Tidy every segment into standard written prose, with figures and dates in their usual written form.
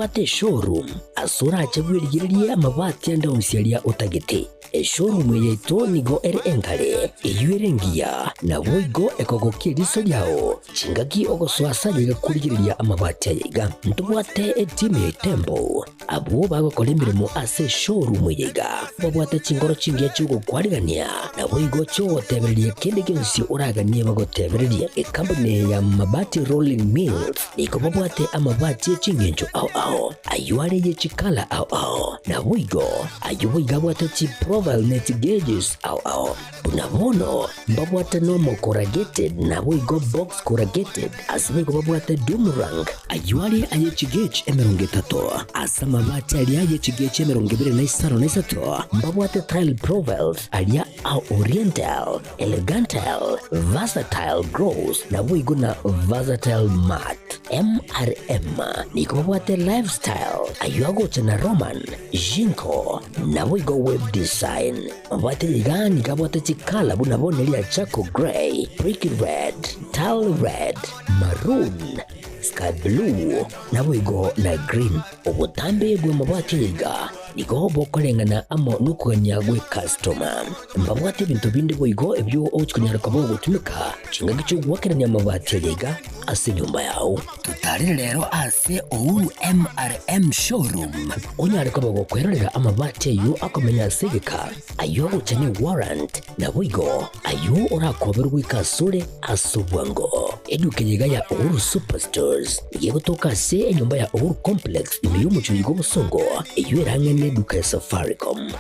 Wate showroom asura chagwirigiria amabati anda usialia utagete. Showroom yeito nigo ere engale eyuerengia na woigo ekogokia riso yao chingaki ogoswasa yiga kurigiriria amabati yiga ntubwate team Tembo abo bagokora imirimo ase showroom yiga babwate chingoro chingia chugo kwarigania na woigo cyo tebereria kende gensi uraganie bagotebereria company ya mabati rolling mills niko babwate amabati chingenjo ao ayuare ye chikala ao na woigo ayuiga bwate chi profile net gauges ao bunabono babwate normal corrugated na woigo box corrugated asimigo babwate Dumarang ayuare aye chigage emerongetato asama mabati alia aye chigage emerongibire na isaro na isato babwate tile profiles alia au oriental elegantal versatile gross na woigo na versatile mat MRM niko babwate lifestyle ayuago tena Roman Jinko na woigo web design babwate yigani kabwate chikala bunabone lia chako gray brick red tile red maroon sky blue na woigo na green obutambe bwe mabwate yiga niko bokolengana amo nukuganya gwe customer mbabwate bintu bindi boigo ebyo ochikunyara kabo gutumika chingagicho gwakeranya mabwate yiga ase nyumba yao tutari rero ase Ouru MRM showroom onyare kabo gukwerera amabwate yu akomenya segeka ayo uchane warrant na boigo ayo urakoberwa ikasure asubwango eduke yiga ya Ouru Superstores yego toka se nyumba ya Ouru Complex imiyumu chuyigo busongo iyo erangene duka ya Safaricom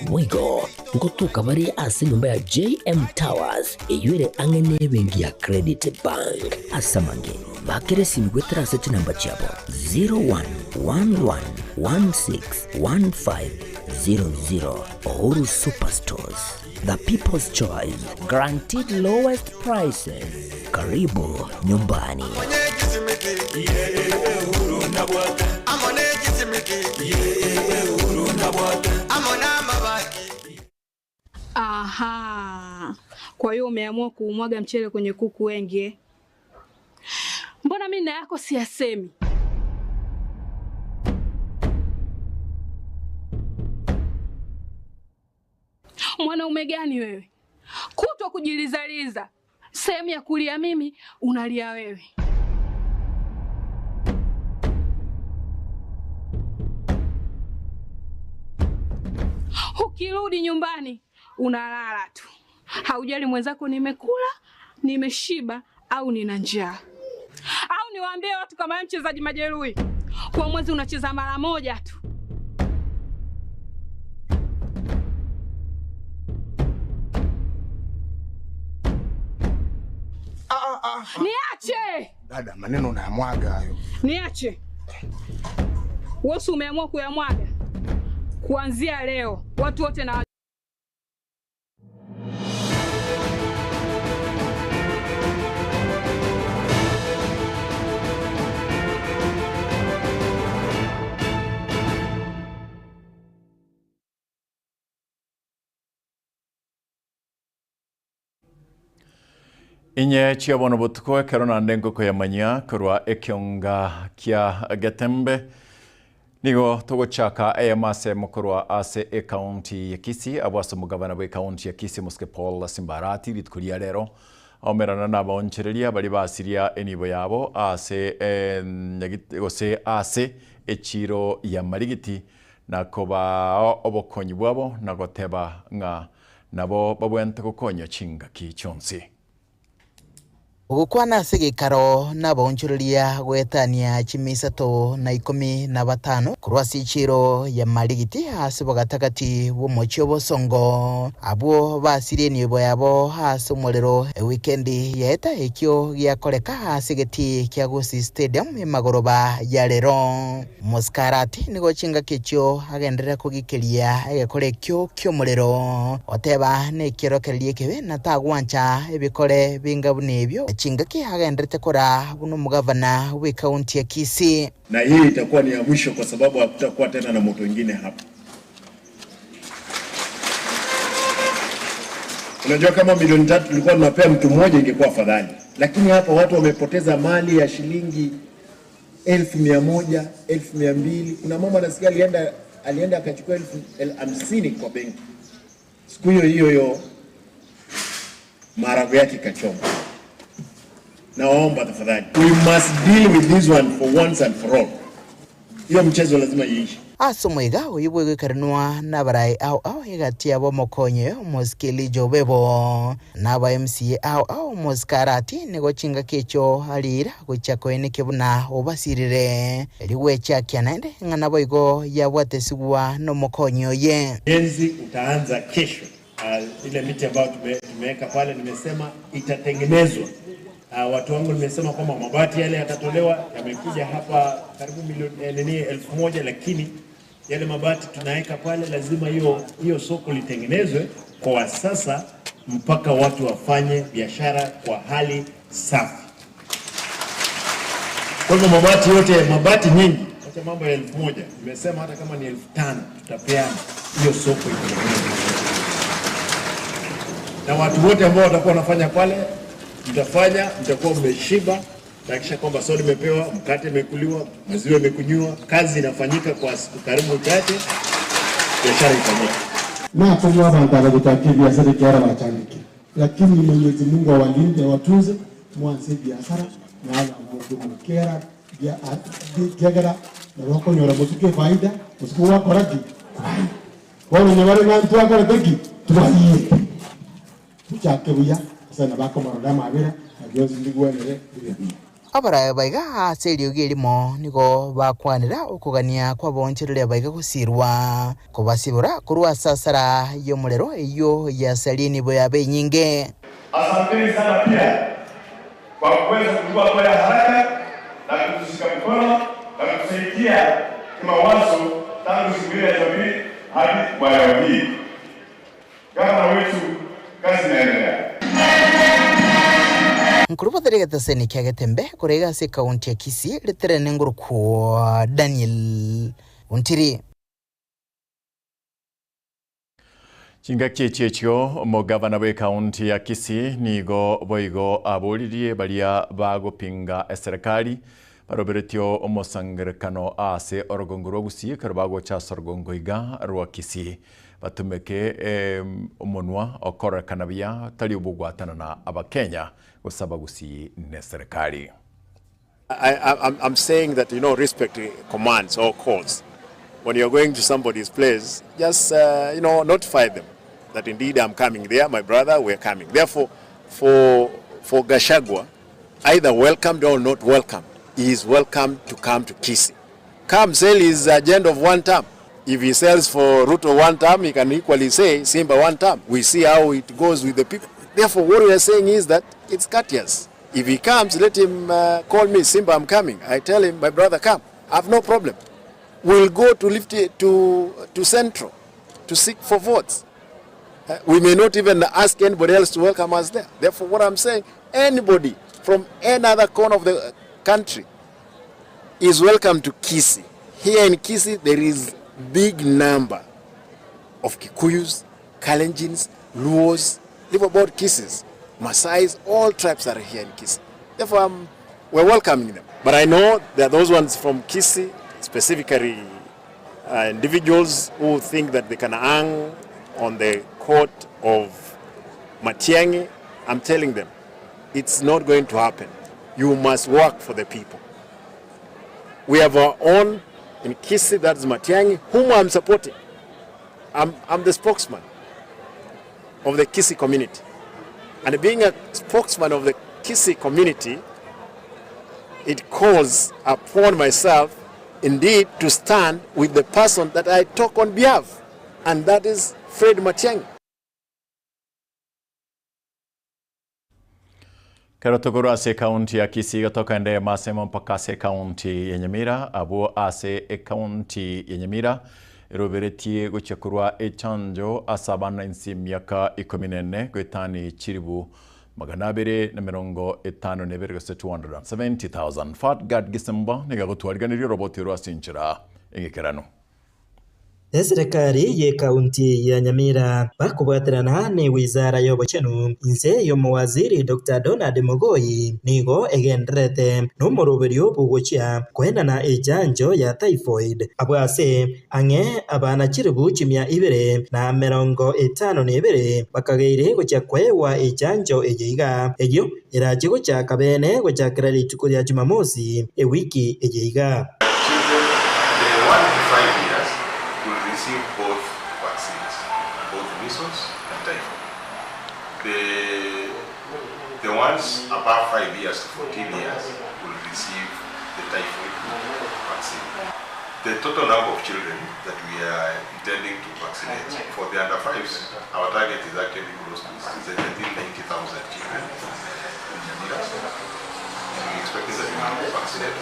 mwigo ngotuka bari ase nyumba ya JM Towers iyo ere angene bengi ya Credit Bank asamange bakere simgwetera seti namba chabo 0111161500 Ouru Superstores, the people's choice, guaranteed lowest prices. Karibu nyumbani. Aha, kwa hiyo umeamua kuumwaga mchele kwenye kuku wengi. Mbona mimi na yako siyasemi? Mwanaume gani wewe? Kutwa kujilizaliza. Sehemu ya kulia mimi, unalia wewe. Ukirudi nyumbani, unalala tu. Haujali mwenzako nimekula, nimeshiba au nina njaa. Au niwaambie watu kama mchezaji majeruhi. Kwa mwezi unacheza mara moja tu. Niache! Dada, maneno unayamwaga hayo. Niache. Wewe umeamua kuyamwaga. Kuanzia leo, watu wote na Inye chiabono botuko kerona ndengo ko yamanya kurwa ekionga kia Getembe nigo togochaka ayamase mukurwa ase county ya Kisii abwaso mugabana we county ya Kisii muske Paul Simbarati litkuria rero omerana nabonchereria bali basiria enibo yabo ase gose ase echiro ya marigiti nakoba obokonyi bwabo nagoteba nga nabo babwente gukonya chinga kichonsi Ugukwana sigikaro nabonchururia gwetania chimisato na 15 kurwa sichiro ya marigiti hasi bogatagati bumucho bosongo abo basirie nibo yabo hasi umuriro weekendi yeta ekyo gyakoreka hasi geti kya Gusii Stadium emagoroba ya rero muskarati nigo chinga kicho agendera kugikeria egekore kyo kyomuriro oteba ne kirokerie kebe natagwancha ebikore bingabune ebyo chinga kihagendete kora buno mugavana we county ya Kisii na hii itakuwa ni ya mwisho kwa sababu hakutakuwa tena na moto mwingine hapa. Unajua kama milioni 3 tulikuwa tunapea mtu mmoja ingekuwa afadhali. Lakini hapa watu wamepoteza mali ya shilingi 1,100, 1,200. Kuna mama nasikia alienda akachukua 50,000 kwa benki. Siku hiyo maharagwe yake kachoma. Naomba tafadhali, we must deal with this one for once and for all. Hiyo mchezo lazima iishi. Asomwega uyibwe karinwa nabarai au igatia bo mokonye moskeli jobebo naba MCA au moskarati nego chinga kecho halira kuchako ene kebuna obasirire liwecha kyanende ngana boigo yabwatesigwa no mokonyo ye Enzi utaanza kesho. Ile miti ambayo tumeweka pale nimesema itatengenezwa. Watu wangu nimesema kwamba mabati yale yatatolewa, yamekuja hapa karibu milioni 1,000, lakini yale mabati tunaweka pale lazima hiyo soko litengenezwe kwa sasa mpaka watu wafanye biashara kwa hali safi. Kwa hivyo mabati nyingi, acha mambo ya 1,000, nimesema hata kama ni 5,000 tutapeana hiyo soko itengenezwe. Na watu wote ambao watakuwa wanafanya pale mtakuwa mmeshiba, na kisha kwamba soda imepewa, mkate imekuliwa, maziwa imekunywa, kazi inafanyika kwa siku karibu chache, biashara ifanyike. Na kwa bantala kutakia biashara kiara wachandiki. Lakini Mwenyezi Mungu awalinde watunze mwanze biashara na ala mkera biashara na wako nyora mtuke faida usikuwa korati. Wao ni wale mtu wako rafiki tuwaie. Tuchake buya sana bako marodama abira ajozi ndigwenere bire. Abara baiga aselio gelimo niko bakwanira ukugania kwa boncherere baiga kusirwa kubasibura kurwa sasara yo mulero iyo ya salini boya benyinge. Asanteni sana pia kwa kuweza kuchukua kwa haraka na kutushika mkono na kutusaidia kimawazo tangu siku ya jamii hadi kwa leo hii. Gavana wetu kazi inaendelea. Nkurupa terega taseni kia Gatembe kurega se kaunti ya Kisii litere nguru kwa Daniel Untiri. Chinga kiechio mugavana we kaunti ya Kisii nigo boigo aburirie baria bagopinga serikali baroberetio omosangerekano ase orogongoro gusie karbago cha sorgongoiga rwa Kisii batumeke omonwa okora kanabia tali ubugwatana na abakenya gusaba gusi ne serikali. I'm saying that, respect commands or calls. When you're going to somebody's place, just, notify them that indeed I'm coming there, my brother, we're coming. Therefore, for Gachagua, either welcomed or not welcomed, he is welcome to come to Kisii. Come sell his agenda of one term. If he sells for Ruto one term, he can equally say Simba one term. We see how it goes with the people. Therefore, what we are saying is that it's courteous. If he comes, let him call me, Simba, I'm coming. I tell him, my brother, come. I have no problem. We'll go to Central to seek for votes. We may not even ask anybody else to welcome us there. Therefore, what I'm saying, anybody from any other corner of the country is welcome to Kisii. Here in Kisii, there is big number of Kikuyus, Kalenjins, Luos, live about Kisiis, Maasais, all tribes are here in Kisii. Therefore, we're welcoming them. But I know there are those ones from Kisii, specifically individuals who think that they can hang on the court of Matiang'i. I'm telling them, it's not going to happen. You must work for the people. We have our own in Kisii, that's Matiang'i, whom I'm supporting. I'm the spokesman of the Kisii community. And being a spokesman of the Kisii community, it calls upon myself, indeed, to stand with the person that I talk on behalf, and that is Fred Matiang'i. Karotogoro ase kaunti ya Kisii gatoka ende masemo mpaka ase kaunti ya Nyamira abo ase kaunti ya Nyamira roberetie guchakurwa echanjo asabana insi miaka 14 gwetani chiribu maganabere na mirongo etano nebere gose 270,000 Fatgad Gisemba niga gutwariganiryo roboti rwa sinchira ingekerano. serikali ye kaunti ya Nyamira bakubwatirana ni wizara y'obuchenu inse y'omuwaziri Dr. Donald Mogoi nigo egenderete n'umurubiri w'obuguchya kwenana ejanjo ya typhoid abwase ang'e abana chiribu 252 bakageire gocha kwewa ejanjo ejiga ejo iraje gocha kabene gocha kirali tukuria Jumamosi ewiki ejiga. Both vaccines, both measles and typhoid. The ones above 5 years to 14 years will receive the typhoid vaccine. The total number of children that we are intending to vaccinate for the under 5s, our target is actually close to 90,000 children in Nyamira. And we expect that we will vaccinate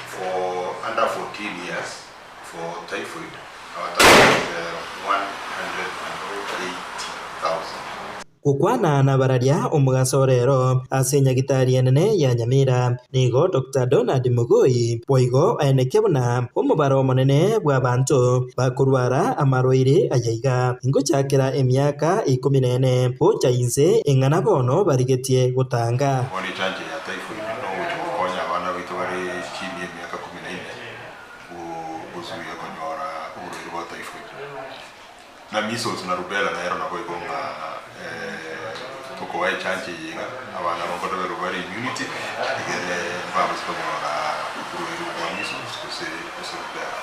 for under 14 years. For typhoid, our target is 180,000. Kukwana na bararia omugasorero ase nyagitari enene ya Nyamira nigo Dr. Donald Mogoi boigo enekebona omubaro monene bwa bantu bakurwara amarwaire ayaiga ingo chakira emyaka 14 bocha inse engana bono barigetie gutanga Wani chanjo ya typhoid no kuponya wana bitu bari chini ya miaka 14 kuzuia kunyora ugonjwa wa typhoid na measles na rubella na na boigonga tuko chanjo yinga abana bakodo bari immunity igere vamos kunyora ugonjwa wa measles kuse rubella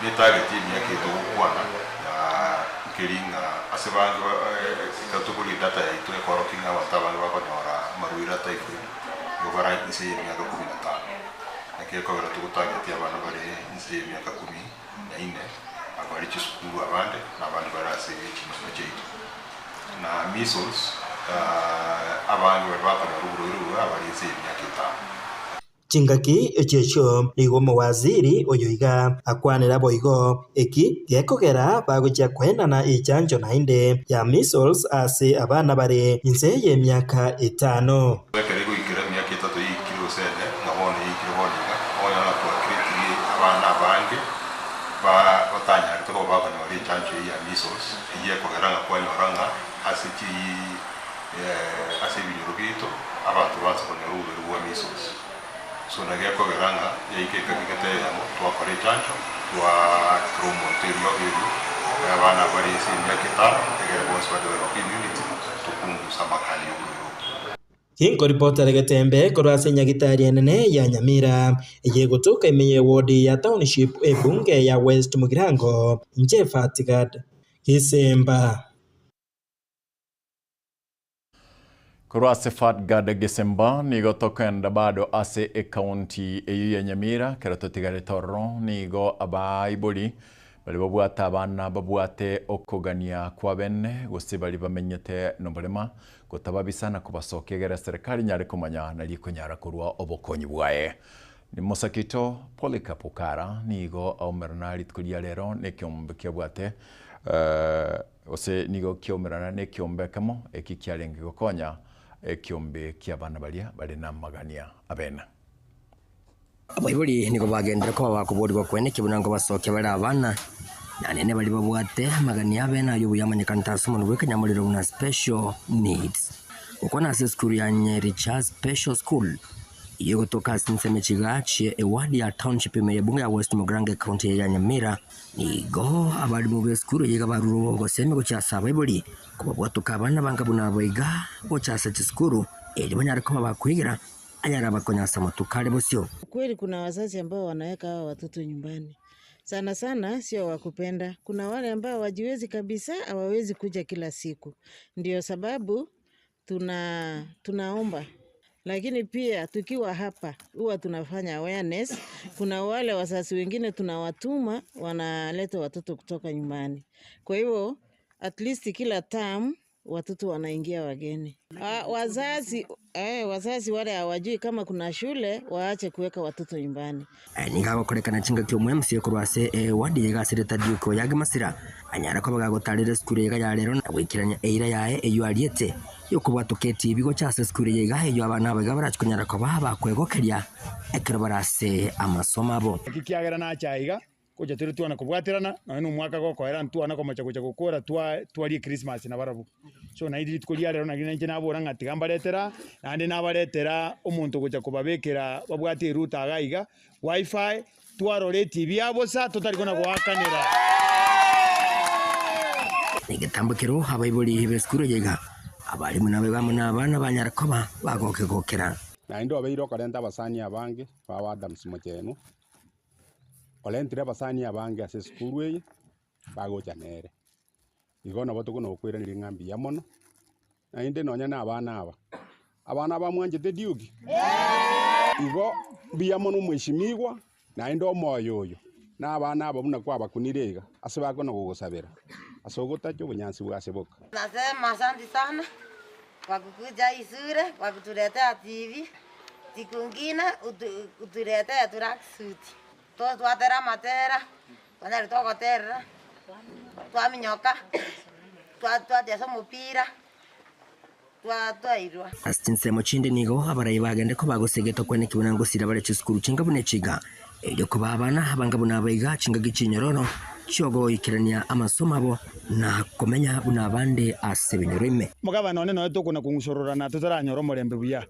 ni target ya kitu kwana ya kiringa asebango katukuli data ya itu ekoro kinga watabango bakonyora maruira typhoid yobara ise miaka 15 akeko gara tukutagetia abana bari ise miaka 14 abari chisukuru abande n'abandi barase ikintu cyeito na measles abantu bakora ruburu abari ise miaka 5 chingaki echecho nigo mawaziri oyoiga akwanira boigo eki gekogera bagocha kwenana echanjo nainde ya measles ase abana bare inse ye myaka 5 bekerigo ikira myaka 3 ikiro sene ngabone ikiro boninga oya na kwa kriti abana bange ba batanya kutoka baba na wali chanjo ya measles iye kogera ngakwanyoranga asichi ase binyurubito abantu batse konyaruwe wa measles so nageko garanga yaike kakikate yamo twakore chanjo twa promoterio hivi abana bari simya kitaro tegere bonse bado immunity tukunguza makali y'uburu Hingo reporter Getembe korase nyagitari enene ya Nyamira iye gutuka imiye wodi ya township ebunge ya West Mugirango nje Fatigad Kisemba Kurase Fatgada Gisemba nigo tokenda bado ase ekaunti eyu ya Nyamira keratotigare toro nigo abaibuli bali babwata abana babwate okogania kwa bene gose bali bamenyete nombolema gotababisana kubasokegera serikali nyare kumanya naliko nyara kurwa obokonyi bwaye ni Mosakito Polikapukara nigo aumerna litkulia lero nekyombe kyabwate ose nigo kyomerana nekyombe kamo ekikyalenge gokonya ekyombe ky'abana balia bali namagania abena abaibuli niko bagendera ko bakuburirwa kwene kibunango basoke bali abana nanene bali babwate magania abena yo buyamanyikanta sumuntu bwekanyamuliro una special needs uko na school ya Nyeri Special School iyo kutoka Sinseme Chigachi ewadi ya township imeyebunga ya West Mugirango county ya Nyamira nigo abali mu school yiga baruro goseme ko cyasa abaibuli kuba tukabana bangabuna boiga ko cyasa school eli banyara ko bakwigira anyara bakonyasa matukale bosyo. Kweli kuna wazazi ambao wanaweka hawa watoto nyumbani. Sana sana sio wakupenda. Kuna wale ambao wajiwezi kabisa, hawawezi kuja kila siku. Ndio sababu tunaomba. Lakini pia tukiwa hapa huwa tunafanya awareness. Kuna wale wazazi wengine tunawatuma wanaleta watoto kutoka nyumbani. Kwa hivyo at least kila term watoto wanaingia wageni. Wazazi wale hawajui kama kuna shule waache kuweka watoto nyumbani. Ningago korekana chinga kyomwe msiyo kurwase wadi yega sireta diko yaga masira anyara ko bagagotarire skuru yega ya rero nawikiranya eira yae eyo aliete yo kubwatuketi ibigo cyase skuru yega eyo abana baga barachkunyara ko baba kwegokeria ekero barase amasomo abo kikiagera na chaiga kuja turi tuana kubwatirana na ino mwaka gokoera ntuana komacha kuja gukora twari Christmas na barabu so na idi tukulia rero na gina nabora ngati gambaretera nandi nabaretera umuntu kuja kubabekera babwati ruta agaiga wifi twarore TV abosa tutari kona gwakanira nigetambukiro abaibuli beskuru yega abalimu nabe gamuna abana banyarakoba bagoke gokera na indo abeiro karenta basani abange baba Adams Mocheno olentire basani abange ase skuru eye bagocha nere igona batukuno okwira niri ngambi ya mono na inde nonya na abana bamwanjete diugi igo biya mono mweshimigwa na indo moyo oyo na abana abo buna kwa bakunirega ase bakona gugusabira asogota bunyansi bwaseboka. Nasema asante sana kwa kukuja Isure, kwa kutuletea TV. Siku ngine utuletea tracksuit. Twatera matera, wanali tokotera. Twaminyoka. Twatesa mupira. Twairwa. Astinse mochinde nigo abarayi bagende ko bagosegeto kwene kibunango sira bare chiskuru chingabune chiga. Elyo ko babana abangabuna abayiga chinga gichinyorono. Chogo ikirania amasomo abo na komenya buna bande asebenyoreme mugaba none no tukuna kungushorora na tutaranyoro murembe buya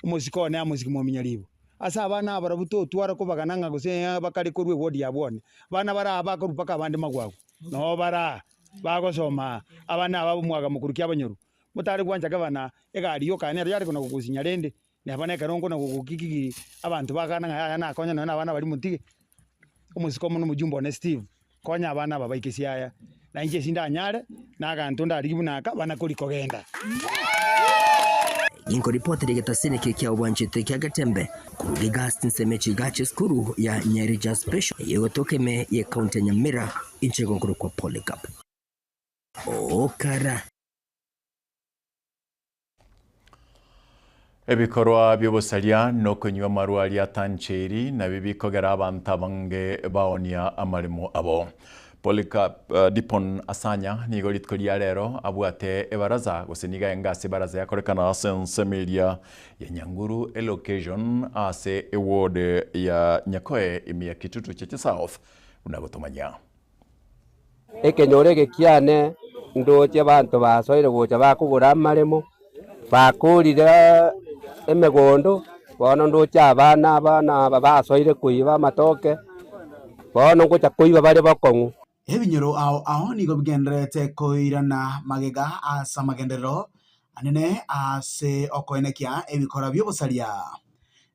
umusiko ne amusiki mu minyaribo asa abana barabuto twara ko bagananga gose bakari kurwe wodi yabone bana bara abakurupaka abandi magwago no bara bagosoma abana abo mwaga mukuru ky'abanyoru mutari kwanja gabana egari yo kane yari kuna kugusinya rende ne abana karongo na kukikiki abantu bakana na konya na abana bari mutige umusiko mu mujumbo ne Steve konya abana babaikisiaya na inje sinda anyare na gantu ndaribu naka bana kuri kogenda inko report rigeta seneke kya obwanchete kya gatembe kurugi gastin semechi gache skuru ya Nyeri special yegotokeme ye county ya Nyamira inche gongoro kwa Polycarp okara ebikorwa byobusalia no kunywa marwali atancheri na bibikogera abantu abange baonia amarimo abo Polycarp Dipon Asanya nigo litkolia rero abwate ebaraza guseniga engasi baraza yakorekana sensemelia ya Nyanguru allocation ase award ya Nyakoe imia kitutu cheche South unagotomanya ekenyorege kiane ndoche bantu basoire gocha bakugura amarimo bakurira emegondo bono ndocha abana basoire kuiba matoke bono ngocha kuiba bari bakongu ebinyoro aho nigo bigenderete koirana magega asa magendero anene ase okoenekia ebikora byobusalia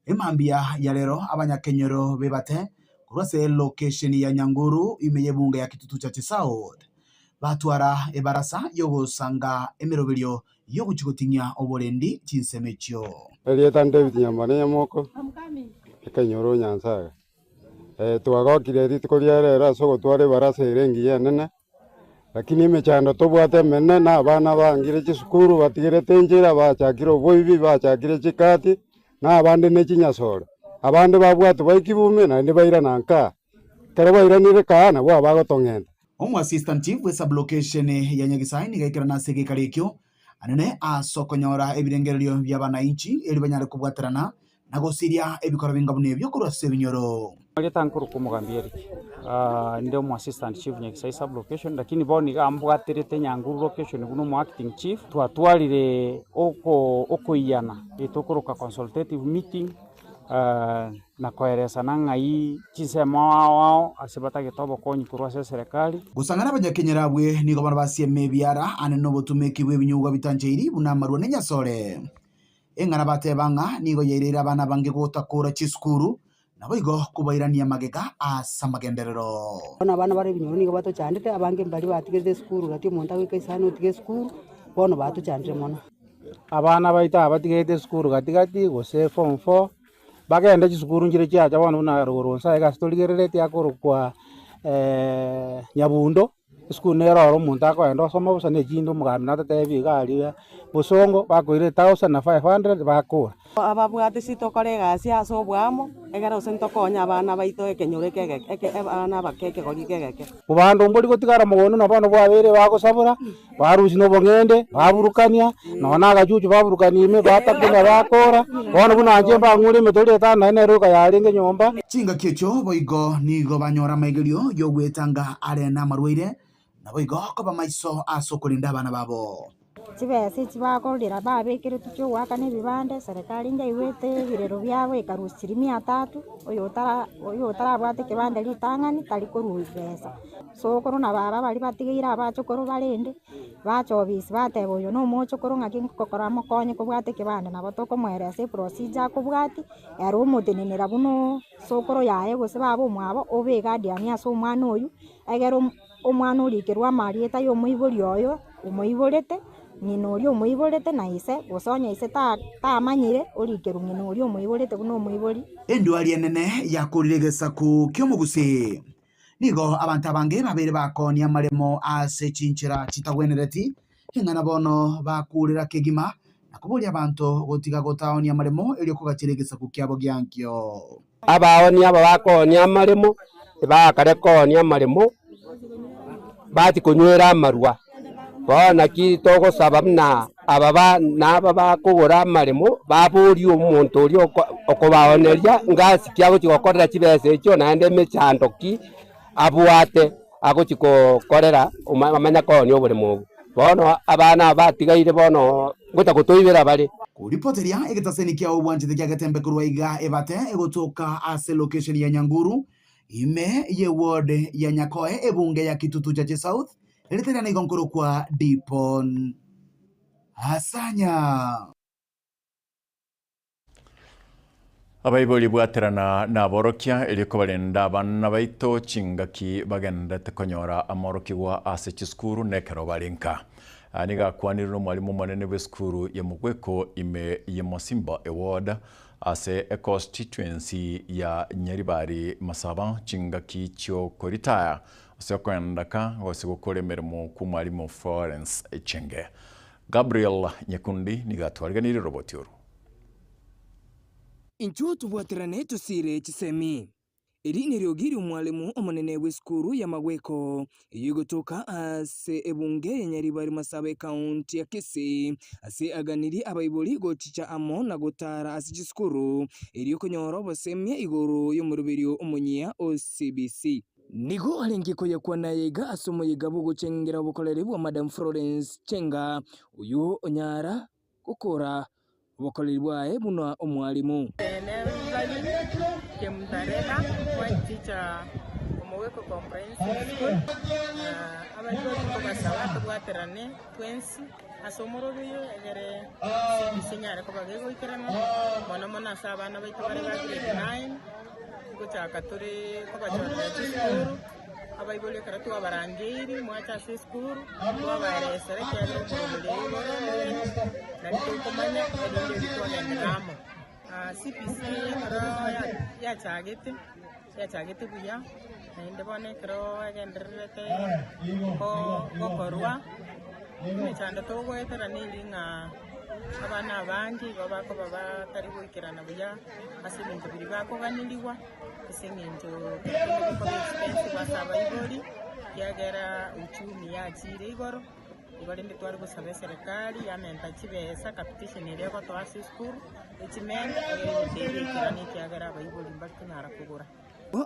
emambia ya rero abanyakenyero bebate kurase location ya Nyanguru imeye bunga ya kitutu cha South batwara ebarasa yogosanga emeroberio yoguchigotinya oborendi chinsemechyo elieta David Nyambane yamoko ekenyoro nyansaga twagokire ritikoria rero sogo tware barasa irengi yanene lakini imechando tobwate menne na abana bangire chisukuru batigire tenjera bachakire oboibi bachakire chikati na abande ne chinyasore abande babwate baikibume na ndi baira nanka kare bairanire kana bwa bagotongenda omu assistant chief we sublocation ya Nyagisai nigaikira na sege karekyo anene asokonyora ebirengererio by'abananchi eri banyare kubwaterana na gosiria ebikora bingabune byo kurase binyoro Tankuru kumugambieri ndio mu assistant chief Nyagisai sub location lakini boni gambwaterete Nyanguru location guno mu acting chief twatwarire okoiyana etokoroka consultative meeting na koeresa nangai chisema wao asibata gitobo konyi kurwase serikali gusangana abanyakenyera bwe nigo barabasieme biara aneno botumeki bwe binyuga bitanjeiri bunamarwa nenyasore engana batebanga nigo yeirira abana bange gotakora chisukuru nabo igo kubairania magega asa magenderero abana bari binyoro nigo batochandite abange mbali batigeze skuru gati umuntu awikaisana utige skuru bono batochandire mono abana baita batigeze skuru gati gose form 4 bagenda chisukuru njire chacha bana una roronsa ega stoligerete yakorukwa Nyabundo skuru nero umuntu akoenda soma busane jindo mugamina tatebi gali busongo bakoire 1500 bakora ababwate sitokore gasi aso bwamo egera usentokonya abana baito ekenyore kegeke abana bakeke gorigegeke ubando mbori gotigara mugono nabano bwabere bagosabura barusi no bongende baburukania nona gajuju baburukania ime batakuna bakora bono bunanje bangure metori tana neruka yaringe nyomba chinga kiecho boigo nigo banyora maigerio yo gwetanga arena marwaire na boigo ko bamaiso aso kulinda abana babo chibese chibakorera babekire tukyo waka n'ebibande serikali ngaiwete birero byabo ikarusiri 300 oyo tarabwate kibande litangani talikoru ibesa so korona baba bali batigira abachokoro balende bachobisi batebo oyo no mochokoro ngaki kokora mokonye kubwate kibande nabo tokomwerese procedure kubwati ero motenenera buno sokoro yaye gose babo mwabo obegadiani aso omwana oyu egero omwana urikirwa marieta yo muiburi oyo umuiborete ngino uri umuiborete na ise gosonya ise tamanyire urikeru ngino uri umuiborete buno umuibori endwari nene yakurire gesaku kyomugusi nigo abantu abange babere bakonia maremo ase chinchira chitagwenereti hingana bono bakurira kegima nakubuli abantu gotiga gotaonia maremo eri okugachire gesaku kyabo gyankyo abaoni aba bakonia maremo bakare konia maremo bati kunywera amarwa bona kitoko sabamna ababa nababa kugura marimo baburi umuntu uri okobaoneria ngasi kyabo kikokorera kibese ekyo nande mechandoki abuate agochikokorera amanya koni oburimo bono abana batigaire bono gota kutoibera bari kuripoteria egetaseni kya obwanje kya Gatembe kurwaiga ebate egotoka ase location ya Nyanguru ime ye ward ya Nyakoe ebunge ya Kitutu cha South Eriterana igonkoro kwa Dipon Hasanya abaiboli bwaterana na borokia eliko balenda bana baito chingaki bagenda tekonyora amoroki wa ase chiskuru nekero balinka aniga kwaniriro mwalimu manene w'eskuru ya Mugweko ime ya Mosimba Award ase a constituency ya Nyaribari Masaba chingaki chyo koritaya osekwendaka gosigukora emirimo ku mwalimu Florence Echenge. Gabriel Nyekundi nigatwariganire roboti oru inchuo tubwaterane tusire chisemi eri niriogiri mwalimu omunene w'eskuru ya Magweko yigotoka ase ebunge ya Nyaribari Masaba county ya Kisii ase aganiri abaiboli gochicha amo na gotara ase chiskuru eri okonyora basemya igoro y'omurubirio omunyia OCBC nigo alengiko yakwa nayega asomo yigabo gochengera obukolere bwa Madam Florence Chenga uyu onyara gukora obukolere bwae buno omwalimu Kemtareka white teacher Mugweko comprehensive school abajori ko basaba tubwaterane twensi asomoro biyo egere sinyare ko bagego ikerana mona sabana baito bari ba grade 9 kuchaka turi ko bajora school abaibole karatu abarangiri mwacha school abaresere cyane mu nari kumanya edinde bitone ndamo CPC yachagete buya nainde bone kro agenderete ko korwa mechanda to gwetera nilinga abana abangi babako baba tari gwikirana buya asibintu biri bako ganiliwa isingintu ko expense basaba ibori yagera uchumi yachire igoro igorinde twari gusaba serikali yamenta kibesa competition iri ko twasi school ekimenda kirani kyagara abayiboli mbakinyara kugura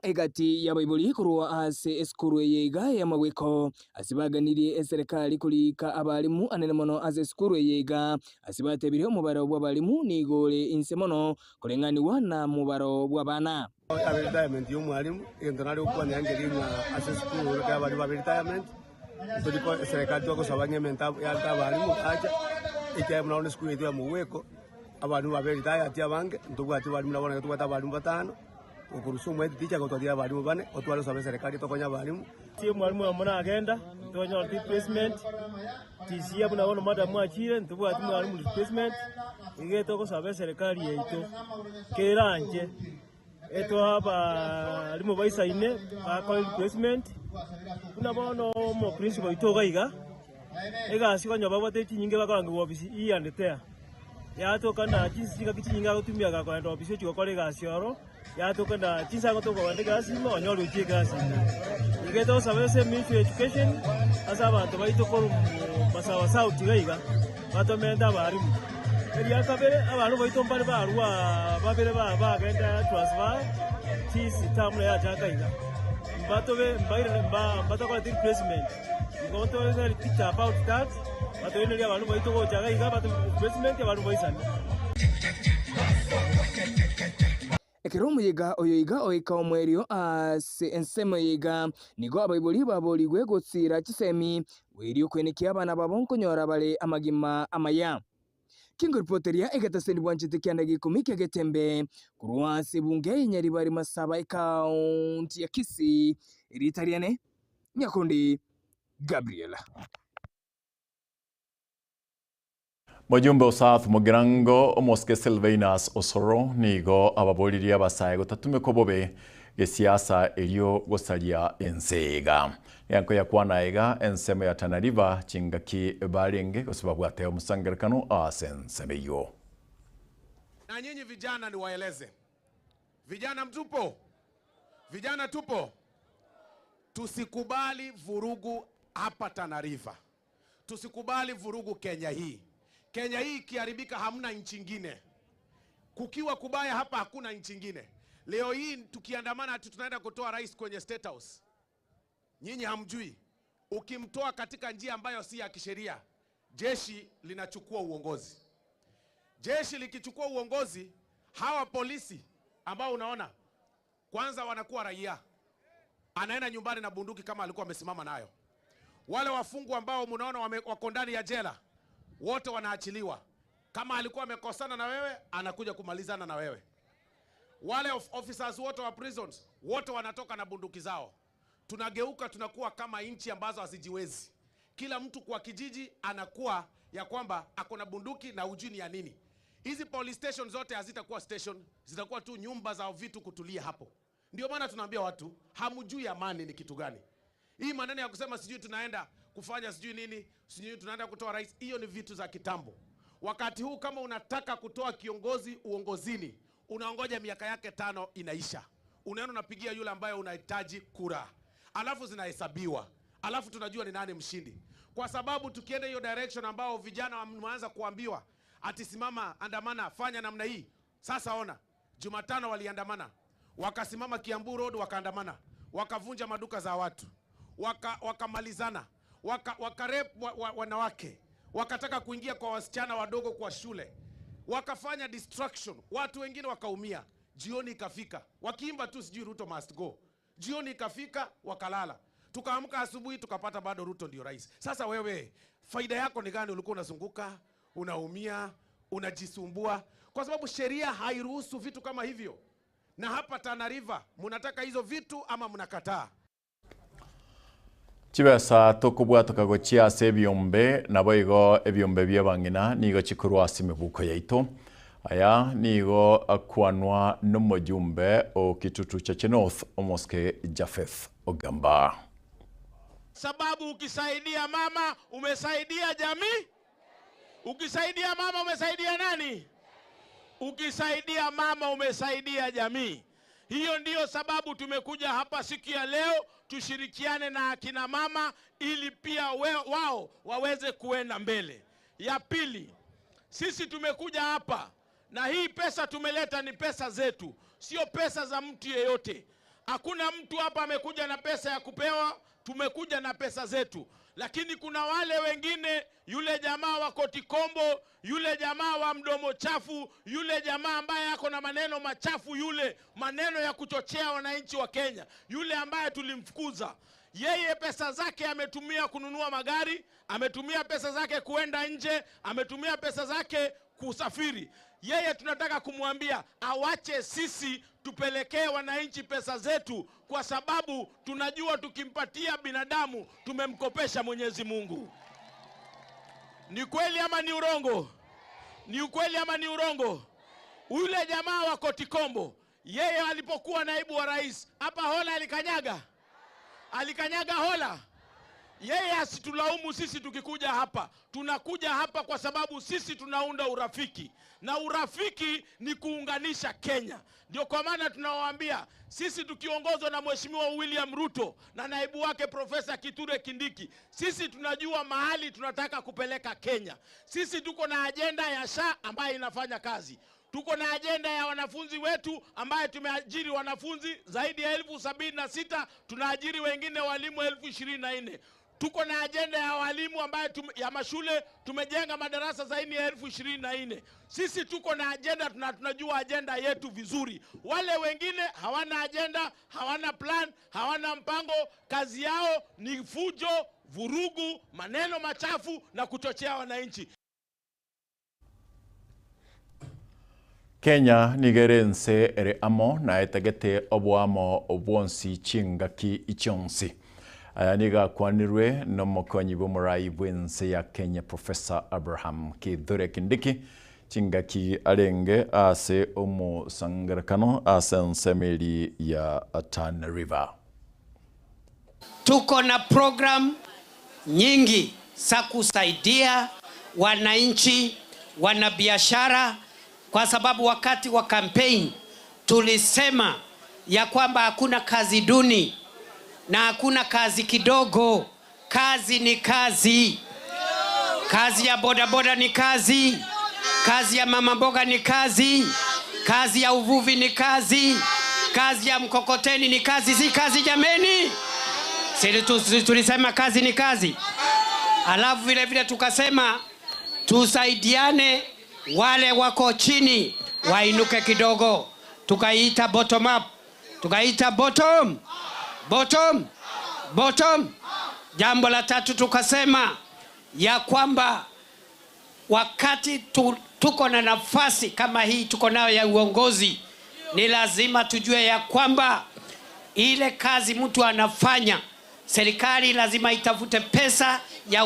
egati y'abayiboli kurwa ase eskuru yega ya Magweko asibaganiriye serikali kulika abalimu anene mono ase eskuru yega asibatebire omubaro bw'abalimu nigole insemono kulenganiwa na mubaro bw'abana retirement y'omwalimu entonali okwana yangelinga ase eskuru kabali ba retirement tuliko serikali twakosaba nyementa y'abalimu acha ike mnaone eskuru yetu ya Mugweko abantu baberitaya ati abange ntubwati balimu nabona tubata abalimu batano ukurusu mwezi ticha gotwatia abalimu bane otwalo sabe serikali tokonya abalimu tie mwalimu amona agenda tonya replacement tisia buna bono madam achire ntubwati mwalimu replacement igeto ko sabe serikali yeito keranje eto haba limu baisaine ba replacement kuna bono mo principal itoga iga ega sikonya babate tinyinge bakangu office iyandetea yatokana chinsiga kichinyinga gutumia gakwenda obisio chigokora egasioro yatokana chinsango tokogenda egasi imo onyore ochie egasi igeto sabese ministry education asa abantu baito koru masawa sauti gaiga batomenda abarimu eria kabere abantu baito mbali barua babere bagenda transfer fees tamule ya jakaiga batobe mbaire batokora replacement igonto is teach about that batoeneria abantu baito gochagaiga batu replacement abantu baisana ekero omuyiga oyo iga oika omwerio ase ensemo yiga nigo abaibori baborigwe gotsira chisemi werio kwenekia abana babo nkonyora bare amagima amaya kingo reporteria egataseni bwanchite kyanda gikumi kegetembe kurwase bunge nyari bari masaba ekaunti ya Kisii eritariane Nyakundi Gabriela. Mujumbe South Mugirango omoske Sylvanus Osoro nigo ababoriria abasaye gutatume kobobe gesiasa elio gosalia ensega yanko yakwana ega enseme ya Tana River chingaki barenge gosibabwate omusangerekano asensemeyo. Na nyinyi vijana niwaeleze. Vijana mtupo. Vijana tupo. Tusikubali vurugu hapa Tana River. Tusikubali vurugu Kenya hii. Kenya hii ikiharibika hamna nchi nyingine. Kukiwa kubaya hapa hakuna nchi nyingine. Leo hii tukiandamana tunaenda kutoa rais kwenye State House. Nyinyi hamjui. Ukimtoa katika njia ambayo si ya kisheria, jeshi linachukua uongozi. Jeshi likichukua uongozi, hawa polisi ambao unaona kwanza wanakuwa raia. Anaenda nyumbani na bunduki kama alikuwa amesimama nayo. Wale wafungwa ambao mnaona wako ndani ya jela, wote wanaachiliwa. Kama alikuwa amekosana na wewe, anakuja kumalizana na wewe. Wale officers wote wa prisons, wote wanatoka na bunduki zao. Tunageuka tunakuwa kama nchi ambazo hazijiwezi. Kila mtu kwa kijiji anakuwa ya kwamba ako na bunduki na ujini ya nini. Hizi police station zote hazitakuwa station, zitakuwa tu nyumba za vitu kutulia hapo. Ndio maana tunaambia watu, hamjui amani ni kitu gani. Hii maneno ya kusema sijui tunaenda kufanya sijui nini, sijui tunaenda kutoa rais, hiyo ni vitu za kitambo. Wakati huu kama unataka kutoa kiongozi uongozini, unaongoja miaka yake 5 inaisha. Unaenda unapigia yule ambaye unahitaji kura. Alafu zinahesabiwa. Alafu tunajua ni nani mshindi. Kwa sababu tukienda hiyo direction ambao vijana wameanza kuambiwa ati simama, andamana, fanya namna hii. Sasa ona, Jumatano waliandamana. Wakasimama Kiambu Road wakaandamana. Wakavunja maduka za watu. Wakamalizana. Wakarep wanawake. Wakataka kuingia kwa wasichana wadogo kwa shule. Wakafanya destruction. Watu wengine wakaumia. Jioni ikafika. Wakiimba tu sijui Ruto must go. Jioni ikafika wakalala. Tukaamka asubuhi tukapata bado Ruto ndio rais. Sasa wewe faida yako ni gani? Ulikuwa unazunguka, unaumia, unajisumbua kwa sababu sheria hairuhusu vitu kama hivyo. Na hapa Tana River mnataka hizo vitu ama mnakataa? Chibesa tokubwa tukagochia sebyombe naboigo ebyombe byabangina nigo chikurwa simibuko yaito aya nigo akwanwa nomojumbe o kitutu cha North omoske Japheth Ogamba. Sababu ukisaidia mama umesaidia jamii. Ukisaidia mama umesaidia nani? Ukisaidia mama umesaidia jamii. Hiyo ndiyo sababu tumekuja hapa siku ya leo, tushirikiane na akina mama ili pia wao waweze kuenda mbele. Ya pili, sisi tumekuja hapa na hii pesa tumeleta ni pesa zetu, sio pesa za mtu yeyote. Hakuna mtu hapa amekuja na pesa ya kupewa, tumekuja na pesa zetu. Lakini kuna wale wengine, yule jamaa wa koti kombo, yule jamaa wa mdomo chafu, yule jamaa ambaye yako na maneno machafu, yule maneno ya kuchochea wananchi wa Kenya, yule ambaye tulimfukuza. Yeye pesa zake ametumia kununua magari, ametumia pesa zake kuenda nje, ametumia pesa zake kusafiri. Yeye tunataka kumwambia awache sisi tupelekee wananchi pesa zetu, kwa sababu tunajua tukimpatia binadamu tumemkopesha Mwenyezi Mungu. Ni kweli ama ni urongo? Ni ukweli ama ni urongo? Ule jamaa wa koti kombo, yeye alipokuwa naibu wa rais, hapa hola alikanyaga? Alikanyaga hola? Yeye asitulaumu sisi tukikuja hapa. Tunakuja hapa kwa sababu sisi tunaunda urafiki. Na urafiki ni kuunganisha Kenya. Ndio kwa maana tunawaambia sisi tukiongozwa na Mheshimiwa William Ruto na naibu wake Profesa Kithure Kindiki, sisi tunajua mahali tunataka kupeleka Kenya. Sisi tuko na ajenda ya SHA ambayo inafanya kazi. Tuko na ajenda ya wanafunzi wetu ambaye tumeajiri wanafunzi zaidi ya 76,000, tunaajiri wengine walimu 24,000. Tuko na ajenda ya walimu ambaye ya mashule tumejenga madarasa zaidi ya 24,000. Sisi tuko na ajenda, tunajua ajenda yetu vizuri. Wale wengine hawana ajenda, hawana plan, hawana mpango. Kazi yao ni fujo, vurugu, maneno machafu na kuchochea wananchi. Kenya nigerense ere amo na etagete obwamo obwonsi chingaki ichonsi. Niga kwanirwe no mokonyi bomurai bwense ya Kenya Professor Abraham Kithure Kindiki chingaki arenge ase omo sangarakano ase nsemeli ya Tana River. Tuko na program nyingi za kusaidia wananchi, wanabiashara, kwa sababu wakati wa campaign tulisema ya kwamba hakuna kazi duni na hakuna kazi kidogo. Kazi ni kazi. Kazi ya bodaboda ni kazi. Kazi ya mama mboga ni kazi. Kazi ya uvuvi ni kazi. Kazi ya mkokoteni ni kazi. Si kazi jameni? Sisi tulisema kazi ni kazi. Alafu vile vile tukasema tusaidiane, wale wako chini wainuke kidogo. Tukaita bottom up. Tukaita bottom. Jambo la tatu tukasema ya kwamba wakati tuko na nafasi kama hii tuko nayo ya uongozi, ni lazima tujue ya kwamba ile kazi mtu anafanya, serikali lazima itafute pesa ya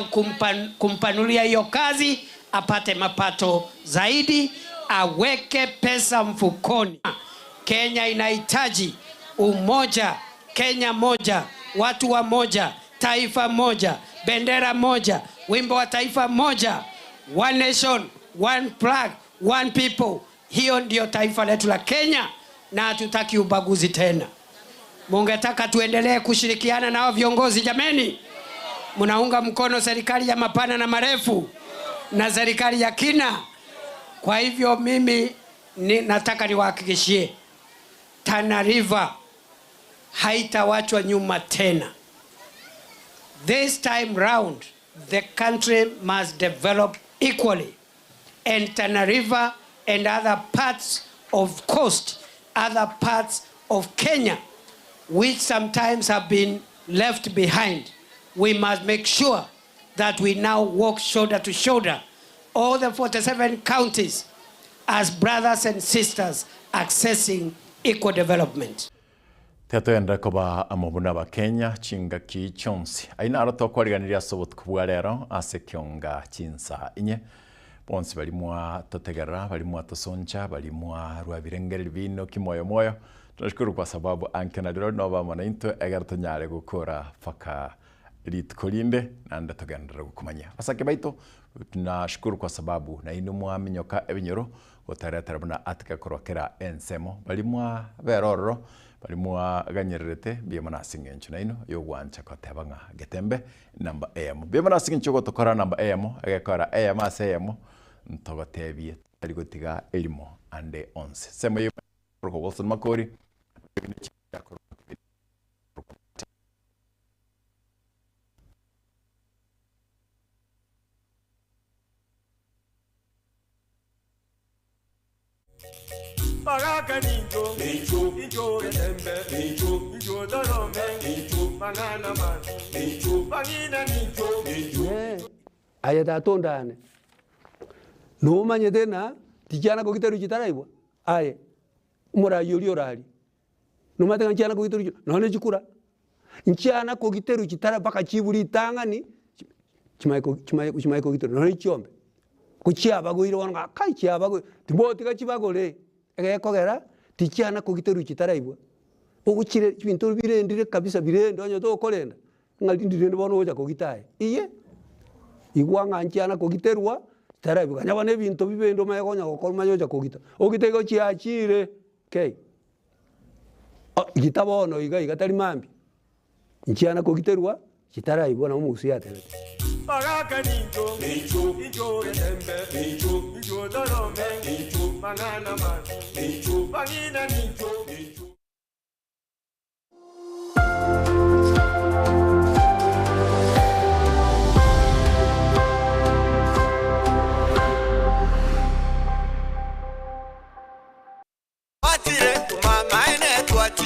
kumpanulia hiyo kazi, apate mapato zaidi, aweke pesa mfukoni. Kenya inahitaji umoja, Kenya moja, watu wa moja, taifa moja, bendera moja, wimbo wa taifa moja, one nation, one flag, one people. Hiyo ndio taifa letu la Kenya na hatutaki ubaguzi tena. Mungetaka tuendelee kushirikiana na viongozi jameni? Munaunga mkono serikali ya mapana na marefu na serikali ya kina. Kwa hivyo mimi nataka niwahakikishie Tana River haitawachwa nyuma tena. This time round, the country must develop equally. And Tana River and other parts of coast, other parts of Kenya, which sometimes have been left behind, we must make sure that we now walk shoulder to shoulder, all the 47 counties, as brothers and sisters accessing equal development. Tetwenda koba amobuna ba Kenya chingaki chonsi aina aroto kwariganiria sobot kubwa rero ase kionga chinsa inye bonsi bali mwa totegera bali mwa tosoncha bali mwa rwabirengereri bino kimoyo moyo. Tunashukuru kwa sababu ankena diro nova manainto egarto nyare gukora faka litkolinde na ndatogandira gukumanya asake baito. Tunashukuru kwa sababu na inu mwa minyoka ebinyoro gotaretera buna atika korokera ensemo bali mwa beroro bali mwa ganyerete biyemana singencho na ino yo gwancha kotebanga getembe namba AM biyemana singencho gotokora namba AM agekora AM asemo ntogotebie tari gotiga elimo ande 11 semo yo Roko Wilson Makori. Baraka ninjo, ninjo getembe, ninjo dorome, manana man, bangina ninjo. Aya tatondane. Numanye tena tijana ko kiteru kitaraibwa. Aye. Umura yori orali. Numate nchana ko kiteru none chikura. Nchana ko kiteru kitara baka chiburi tangani. Chimai ko kiteru none chiombe. Kuchia bago iro wanga kai chia bago. Timbo tika chibago le. Ege kogera tichana ko kiteru kitaraibwa. Oguchire bintu birendire kabisa birendo nyo to kolenda. ngalindi ne bono oja kogitae iye igwa nganchiana kogiterwa tara biganya bane bintu bibendo mayegonya gokorma yoja kogita ogitego chiachire okay gitabono iga tari mambi nchiana kogiterwa chitara ibona umusiate Bagaka ninjo, ninjo rembe, ninjo dorome, mangana man, bangina ninjo.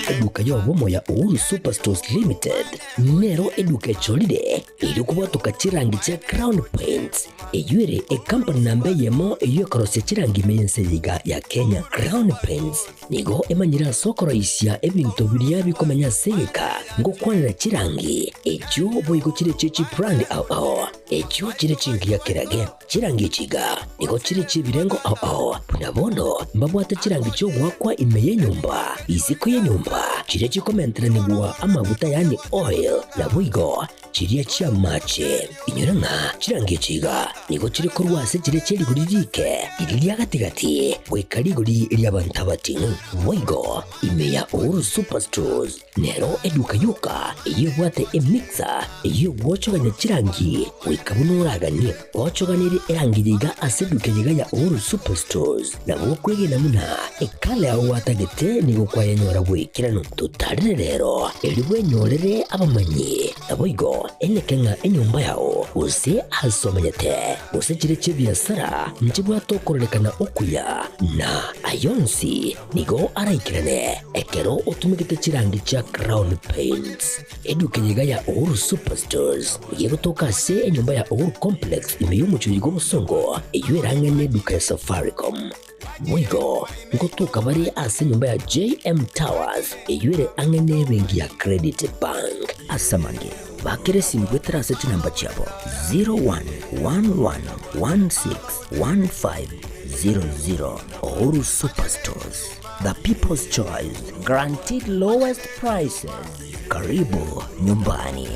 Eduka ya obomo ya Uhuru Superstores Limited nero eduka echolide ili kubatuka chirangi cha Crown Paints eyuere company nambe yemo eyokorose chirangi meyense yiga ya Kenya. Crown Paints nigo emanyira sokoro isya ebintu biria bikomanya seka ngo kwanira chirangi echo boigo chire chechi brand ao echo chire chingi ya kirage chirangi chiga nigo chire chibirengo ao punabono mbabwate chirangi cyo gwakwa imeye nyumba iziko ya nyumba chire chikomentera nigwa amavuta yani oil na bwigo chiria chia mache inyoranga chirangi chiga nigo chire korwase chire cheri guririke iriria gatigati wekari guri ria bantabati bwigo imeya Uhuru Superstores nero eduka yuka iyo bwate emixer iyo wochoganya chirangi wikabunuragani wochoganiri erangiriga aseduke yiga ya Uhuru Superstores na wokwege namuna ekale aho watagete nigo kwayanyora wikirano tutarire rero eliwe nyorere abamanyi naboigo enekenga enyumba yao use asomanyete use chire chibiasara nchibwa tokorelekana okuya na ayonsi nigo araikirane ekero utumikite chirangi cha Crown Paints eduke yiga ya Uhuru Superstores yego tokase enyumba ya Uhuru Complex imeyumucho yigo musongo eyuerangene duka ya Safaricom mwigo ngotuka bari ase nyumba ya JM Towers eyuere angene bengi ya Credit Bank asamange bakere simbwetera seti namba chabo 0111161500 Uhuru Superstores, the people's choice, guaranteed lowest prices. Karibu nyumbani.